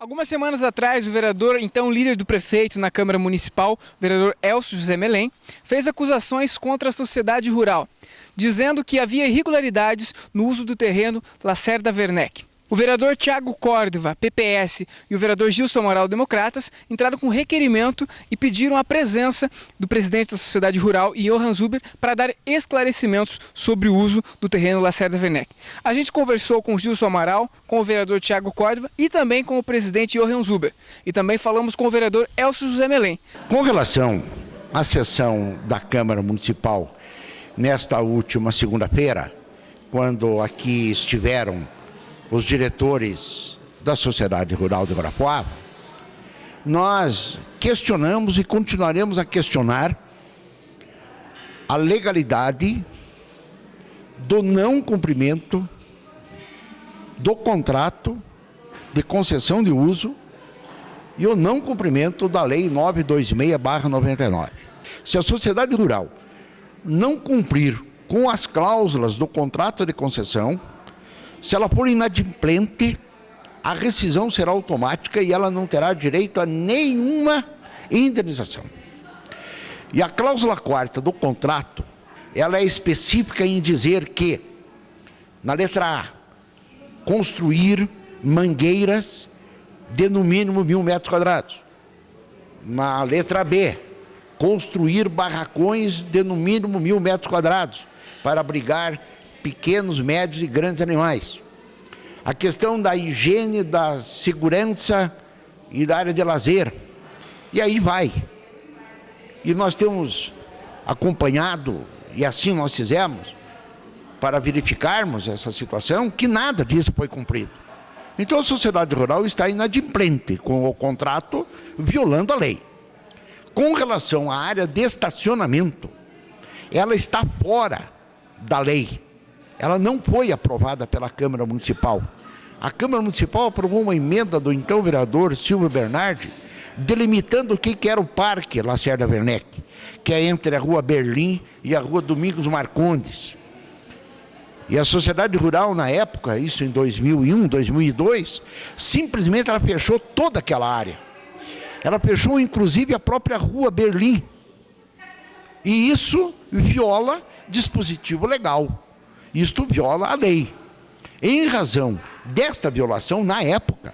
Algumas semanas atrás, o vereador, então líder do prefeito na Câmara Municipal, o vereador Elcio José Melém, fez acusações contra a sociedade rural, dizendo que havia irregularidades no uso do terreno Lacerda Werneck. O vereador Thiago Córdova, PPS, e o vereador Gilson Amaral, Democratas, entraram com requerimento e pediram a presença do presidente da Sociedade Rural, Johann Zuber, para dar esclarecimentos sobre o uso do terreno Lacerda Werneck. A gente conversou com o Gilson Amaral, com o vereador Thiago Córdova e também com o presidente Johann Zuber. E também falamos com o vereador Elcio José Melém. Com relação à sessão da Câmara Municipal, nesta última segunda-feira, quando aqui estiveram os diretores da Sociedade Rural de Guarapuava, nós questionamos e continuaremos a questionar a legalidade do não cumprimento do contrato de concessão de uso e o não cumprimento da Lei 926/99. Se a Sociedade Rural não cumprir com as cláusulas do contrato de concessão, se ela for inadimplente, a rescisão será automática e ela não terá direito a nenhuma indenização. E a cláusula 4ª do contrato, ela é específica em dizer que, na letra A, construir mangueiras de no mínimo 1.000 metros quadrados. Na letra B, construir barracões de no mínimo 1.000 metros quadrados para abrigar pequenos, médios e grandes animais. A questão da higiene, da segurança e da área de lazer. E aí vai. E nós temos acompanhado, e assim nós fizemos, para verificarmos essa situação, que nada disso foi cumprido. Então a Sociedade Rural está inadimplente com o contrato, violando a lei. Com relação à área de estacionamento, ela está fora da lei. Ela não foi aprovada pela Câmara Municipal. A Câmara Municipal aprovou uma emenda do então vereador Silvio Bernardi, delimitando o que era o Parque Lacerda Werneck, que é entre a Rua Berlim e a Rua Domingos Marcondes. E a Sociedade Rural, na época, isso em 2001, 2002, simplesmente ela fechou toda aquela área. Ela fechou, inclusive, a própria Rua Berlim. E isso viola dispositivo legal. Isto viola a lei. Em razão desta violação, na época,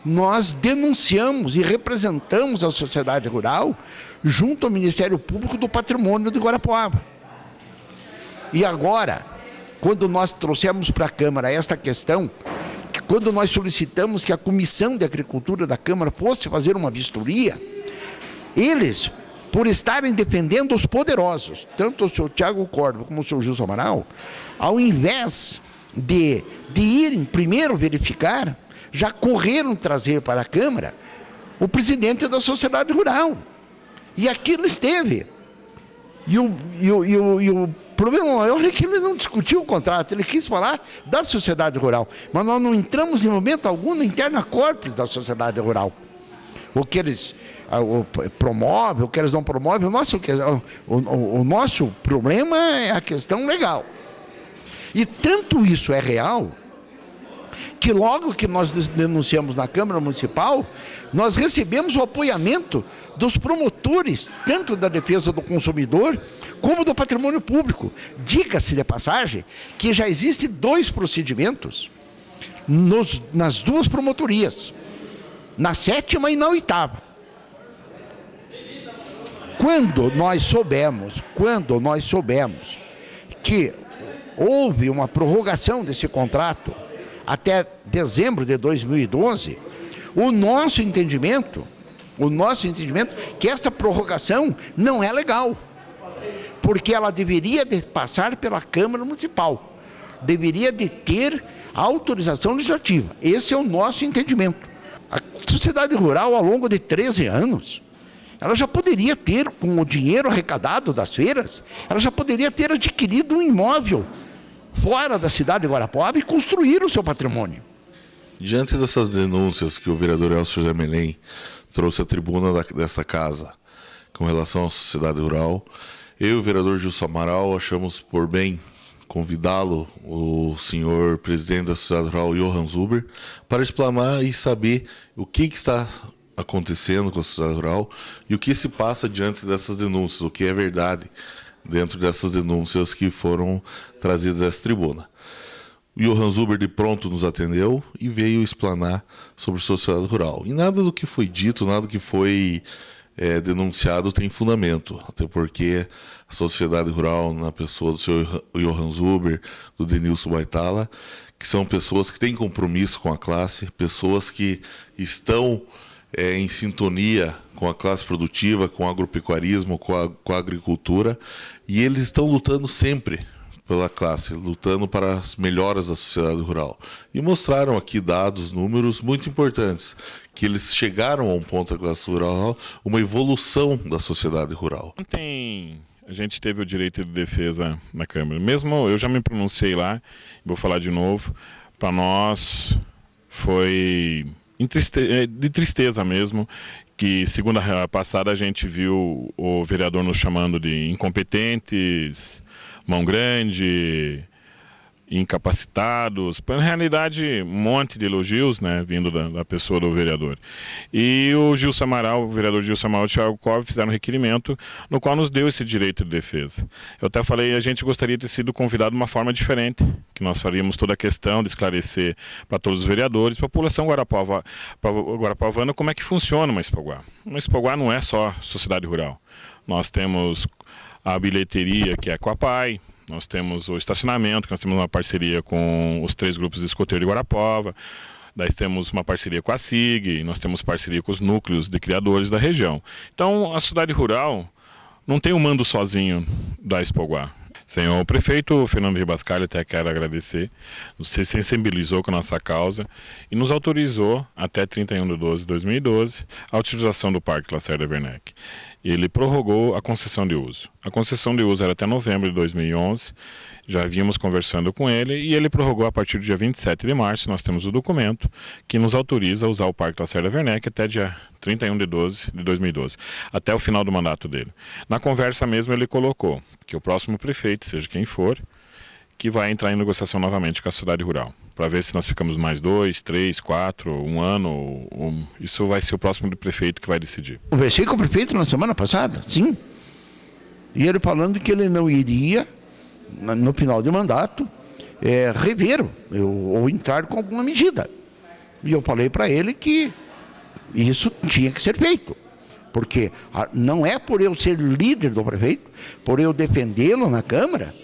nós denunciamos e representamos a sociedade rural junto ao Ministério Público do Patrimônio de Guarapuava. E agora, quando nós trouxemos para a Câmara esta questão, quando nós solicitamos que a Comissão de Agricultura da Câmara fosse fazer uma vistoria, eles, por estarem defendendo os poderosos, tanto o senhor Thiago Córdova como o senhor Gilson Amaral, ao invés de irem primeiro verificar, já correram trazer para a Câmara o presidente da Sociedade Rural. E aqui ele esteve. E o problema maior é que ele não discutiu o contrato, ele quis falar da Sociedade Rural. Mas nós não entramos em momento algum na interna corpus da Sociedade Rural. O que eles promovem, o que eles não promovem, o nosso problema é a questão legal. E tanto isso é real, que logo que nós denunciamos na Câmara Municipal, nós recebemos o apoiamento dos promotores, tanto da defesa do consumidor, como do patrimônio público. Diga-se de passagem que já existem 2 procedimentos nas 2 promotorias, na 7ª e na 8ª. Quando nós soubemos que houve uma prorrogação desse contrato até dezembro de 2012, o nosso entendimento que essa prorrogação não é legal, porque ela deveria de passar pela Câmara Municipal, deveria de ter autorização legislativa. Esse é o nosso entendimento. A Sociedade Rural, ao longo de 13 anos, ela já poderia ter, com o dinheiro arrecadado das feiras, ela já poderia ter adquirido um imóvel fora da cidade de Guarapuava e construir o seu patrimônio. Diante dessas denúncias que o vereador Elcio José Melém trouxe à tribuna dessa casa com relação à sociedade rural, eu e o vereador Gilson Amaral achamos por bem convidá-lo, o senhor presidente da Sociedade Rural, Johann Zuber, para explanar e saber o que está acontecendo com a Sociedade Rural e o que se passa diante dessas denúncias, o que é verdade dentro dessas denúncias que foram trazidas a essa tribuna. O Johann Zuber de pronto nos atendeu e veio explanar sobre a Sociedade Rural. E nada do que foi dito, nada do que foi denunciado tem fundamento, até porque a Sociedade Rural, na pessoa do senhor Johann Zuber, do Denilson Baitala, que são pessoas que têm compromisso com a classe, pessoas que estão em sintonia com a classe produtiva, com o agropecuarismo, com a agricultura, e eles estão lutando sempre pela classe, lutando para as melhoras da sociedade rural. E mostraram aqui dados, números muito importantes, que eles chegaram a um ponto da classe rural, uma evolução da sociedade rural. Ontem a gente teve o direito de defesa na Câmara. Mesmo eu já me pronunciei lá, vou falar de novo, para nós foi de tristeza mesmo, que segunda passada a gente viu o vereador nos chamando de incompetentes, mão grande, incapacitados, na realidade um monte de elogios, né, vindo da pessoa do vereador. E o Gilson Amaral, o vereador Gilson Amaral e o Thiago Cove fizeram um requerimento no qual nos deu esse direito de defesa. Eu até falei, a gente gostaria de ter sido convidado de uma forma diferente, que nós faríamos toda a questão de esclarecer para todos os vereadores, para a população guarapuavana, como é que funciona uma Expoguá. Uma Expoguá não é só sociedade rural. Nós temos a bilheteria, que é com a PAI, nós temos o estacionamento, que nós temos uma parceria com os 3 grupos de escoteiros de Guarapuava, daí temos uma parceria com a SIG, nós temos parceria com os núcleos de criadores da região. Então, a sociedade rural não tem um mando sozinho da Expoguá. Senhor prefeito Fernando Ribascalho, até quero agradecer, se sensibilizou com a nossa causa e nos autorizou até 31/12/2012 a utilização do Parque Lacerda Werneck. Ele prorrogou a concessão de uso. A concessão de uso era até novembro de 2011, já vínhamos conversando com ele e ele prorrogou a partir do dia 27 de março, nós temos o documento que nos autoriza a usar o Parque Lacerda Werneck até dia 31/12/2012, até o final do mandato dele. Na conversa mesmo ele colocou que o próximo prefeito, seja quem for, que vai entrar em negociação novamente com a sociedade rural, para ver se nós ficamos mais 2, 3, 4, um ano, isso vai ser o próximo prefeito que vai decidir. Conversei com o prefeito na semana passada, sim, e ele falando que ele não iria, no final de mandato, rever ou entrar com alguma medida. E eu falei para ele que isso tinha que ser feito, porque não é por eu ser líder do prefeito, por eu defendê-lo na Câmara,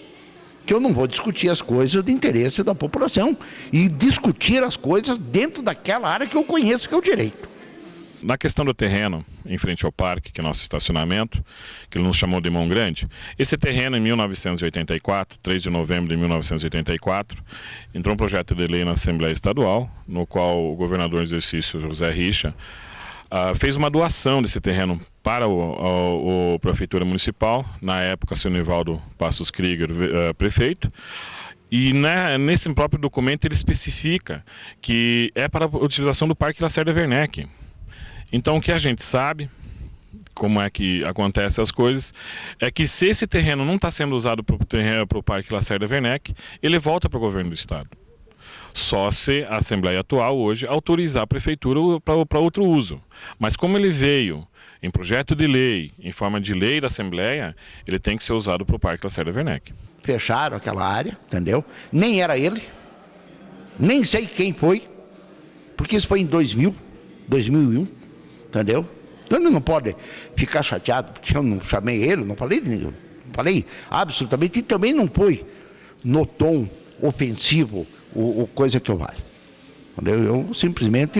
que eu não vou discutir as coisas de interesse da população e discutir as coisas dentro daquela área que eu conheço, que é o direito. Na questão do terreno, em frente ao parque, que é nosso estacionamento, que ele nos chamou de Mão Grande, esse terreno em 1984, 3 de novembro de 1984, entrou um projeto de lei na Assembleia Estadual, no qual o governador em exercício, José Richa, fez uma doação desse terreno para a Prefeitura Municipal, na época, o senhor Nivaldo Passos Krieger, prefeito, e nesse próprio documento ele especifica que é para a utilização do Parque Lacerda Werneck. Então o que a gente sabe, como é que acontecem as coisas, é que se esse terreno não está sendo usado para o Parque Lacerda Werneck, ele volta para o governo do estado. Só se a Assembleia atual hoje autorizar a Prefeitura para outro uso. Mas como ele veio em projeto de lei, em forma de lei da Assembleia, ele tem que ser usado para o Parque Lacerda Werneck. Fecharam aquela área, entendeu? Nem era ele, nem sei quem foi, porque isso foi em 2001, entendeu? Então ele não pode ficar chateado, porque eu não chamei ele, não falei de ninguém, falei absolutamente, e também não foi no tom ofensivo o coisa que eu valho. Eu simplesmente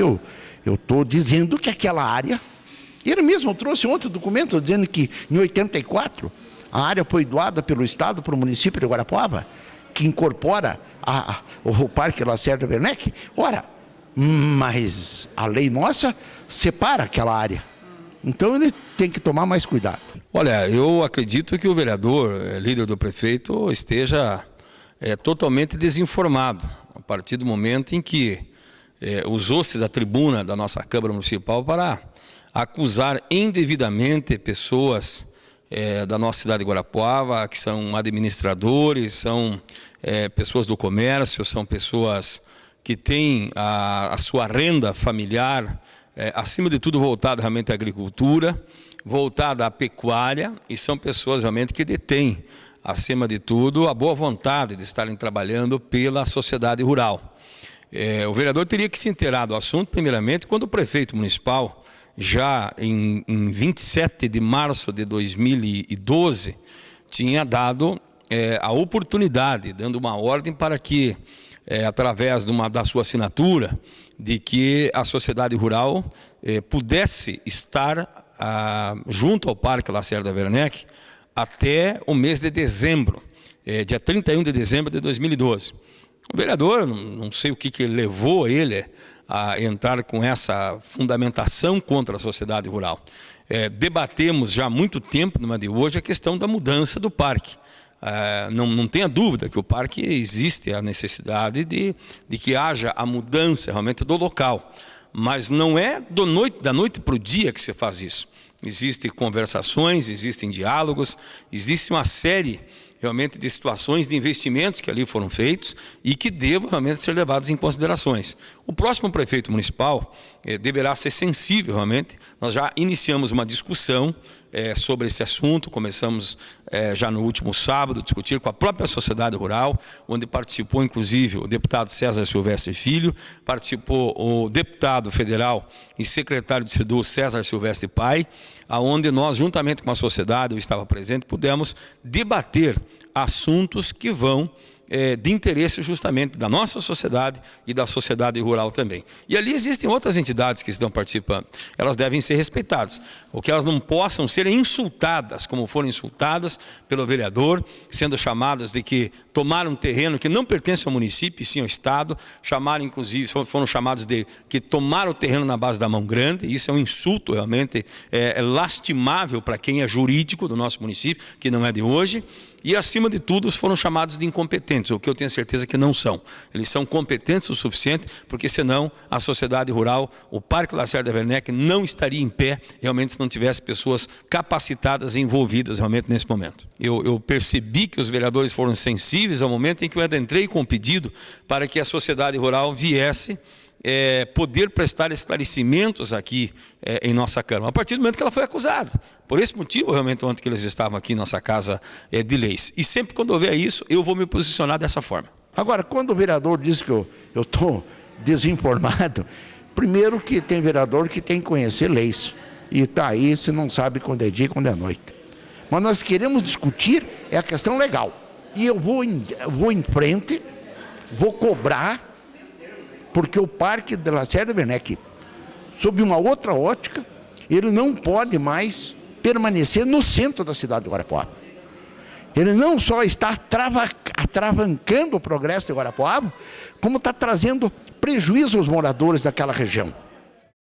estou dizendo que aquela área, ele mesmo trouxe outro documento dizendo que em 84 a área foi doada pelo Estado para o município de Guarapuava, que incorpora o Parque Lacerda Werneck. Ora, mas a lei nossa separa aquela área. Então ele tem que tomar mais cuidado. Olha, eu acredito que o vereador, líder do prefeito, esteja totalmente desinformado a partir do momento em que usou-se da tribuna da nossa Câmara Municipal para acusar indevidamente pessoas da nossa cidade de Guarapuava, que são administradores, são pessoas do comércio, são pessoas que têm a sua renda familiar, acima de tudo voltada realmente à agricultura, voltada à pecuária, e são pessoas realmente que detêm, acima de tudo, a boa vontade de estarem trabalhando pela sociedade rural. O vereador teria que se inteirar do assunto, primeiramente, quando o prefeito municipal, já em 27 de março de 2012, tinha dado a oportunidade, dando uma ordem para que, através da sua assinatura, de que a sociedade rural pudesse estar junto ao Parque Lacerda Werneck até o mês de dezembro, dia 31 de dezembro de 2012. O vereador, não sei o que levou ele a entrar com essa fundamentação contra a sociedade rural. Debatemos já há muito tempo, numa de hoje, a questão da mudança do parque. Não tenha dúvida que o parque existe a necessidade de que haja a mudança realmente do local. Mas não é da noite para o dia que se faz isso. Existem conversações, existem diálogos, existe uma série realmente de situações de investimentos que ali foram feitos e que devam realmente ser levados em considerações. O próximo prefeito municipal deverá ser sensível realmente. Nós já iniciamos uma discussão sobre esse assunto, começamos já no último sábado a discutir com a própria sociedade rural, onde participou inclusive o deputado César Silvestre Filho, participou o deputado federal e secretário de SEDU César Silvestre Pai, aonde nós, juntamente com a sociedade, eu estava presente, pudemos debater assuntos que vão de interesse justamente da nossa sociedade e da sociedade rural também. E ali existem outras entidades que estão participando. Elas devem ser respeitadas. O que elas não possam ser insultadas, como foram insultadas pelo vereador, sendo chamadas de que tomaram um terreno que não pertence ao município, e sim ao Estado, foram chamados de que tomaram o terreno na base da mão grande. Isso é um insulto realmente lastimável para quem é jurídico do nosso município, que não é de hoje. E, acima de tudo, foram chamados de incompetentes, o que eu tenho certeza que não são. Eles são competentes o suficiente, porque senão a sociedade rural, o Parque Lacerda Werneck, não estaria em pé, realmente, se não tivesse pessoas capacitadas e envolvidas realmente nesse momento. Eu percebi que os vereadores foram sensíveis ao momento em que eu entrei com o pedido para que a sociedade rural viesse poder prestar esclarecimentos aqui em nossa Câmara, a partir do momento que ela foi acusada. Por esse motivo, realmente, ontem que eles estavam aqui em nossa Casa de Leis. E sempre quando houver isso, eu vou me posicionar dessa forma. Agora, quando o vereador diz que eu estou desinformado, primeiro que tem vereador que tem que conhecer leis. E está aí, se não sabe quando é dia e quando é noite. Mas nós queremos discutir a questão legal. E eu vou em frente, vou cobrar, porque o Parque de Lacerda Werneck, sob uma outra ótica, ele não pode mais permanecer no centro da cidade de Guarapuava. Ele não só está atravancando o progresso de Guarapuava, como está trazendo prejuízo aos moradores daquela região.